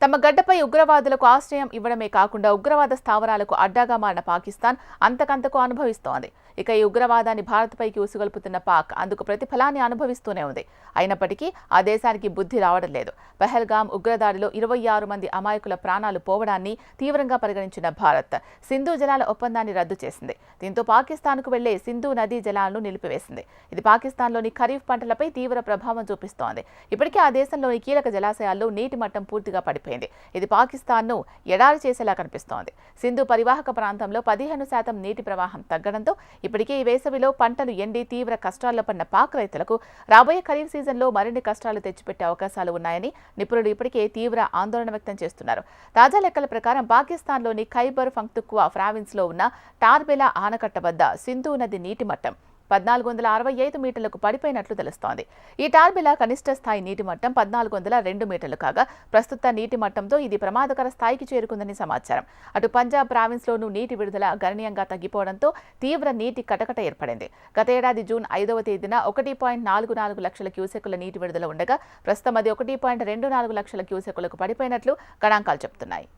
తమ గడ్డపై ఉగ్రవాదులకు ఆశ్రయం ఇవ్వడమే కాకుండా ఉగ్రవాద స్థావరాలకు అడ్డాగా మారిన పాకిస్తాన్ అంతకంతకు అనుభవిస్తోంది. ఇక ఈ ఉగ్రవాదాన్ని భారత్పైకి ఉసుగొల్పుతున్న పాక్ అందుకు ప్రతిఫలాన్ని అనుభవిస్తూనే ఉంది. అయినప్పటికీ ఆ దేశానికి బుద్ధి రావడం లేదు. పహల్గామ్ ఉగ్రదాడిలో 26 మంది అమాయకుల ప్రాణాలు పోవడాన్ని తీవ్రంగా పరిగణించిన భారత్ సింధు జలాల ఒప్పందాన్ని రద్దు చేసింది. దీంతో పాకిస్తాన్కు వెళ్లే సింధు నదీ జలాలను నిలిపివేసింది. ఇది పాకిస్తాన్లోని ఖరీఫ్ పంటలపై తీవ్ర ప్రభావం చూపిస్తోంది. ఇప్పటికే ఆ దేశంలోని కీలక జలాశయాల్లో నీటి మట్టం పూర్తిగా పడిపోయింది. ఇది పాకిస్తాన్ను ఎడారి చేసేలా కనిపిస్తోంది. సింధు పరివాహక ప్రాంతంలో 15% నీటి ప్రవాహం తగ్గడంతో ఇప్పటికే ఈ వేసవిలో పంటలు ఎండి తీవ్ర కష్టాల్లో పడిన పాక్ రైతులకు రాబోయే ఖరీఫ్ సీజన్లో మరిన్ని కష్టాలు తెచ్చిపెట్టే అవకాశాలు ఉన్నాయని నిపుణులు ఇప్పటికే తీవ్ర ఆందోళన వ్యక్తం చేస్తున్నారు. తాజా లెక్కల ప్రకారం పాకిస్తాన్లోని ఖైబర్ పఖ్తుంఖ్వా ప్రావిన్స్లో ఉన్న టార్బెలా ఆనకట్ట వద్ద సింధు నది నీటి మట్టం 1465 మీటర్లకు పడిపోయినట్లు తెలుస్తోంది. ఈ టార్బెలా కనిష్ట స్థాయి నీటి మట్టం 1402 మీటర్లు కాగా ప్రస్తుత నీటి మట్టంతో ఇది ప్రమాదకర స్థాయికి చేరుకుందని సమాచారం. అటు పంజాబ్ ప్రావిన్స్లోనూ నీటి విడుదల గణనీయంగా తగ్గిపోవడంతో తీవ్ర నీటి కటకట ఏర్పడింది. గత ఏడాది జూన్ 5వ తేదీన 1.44 లక్షల క్యూసెక్కుల నీటి విడుదల ఉండగా ప్రస్తుతం అది 1.24 లక్షల క్యూసెక్కులకు పడిపోయినట్లు గణాంకాలు చెబుతున్నాయి.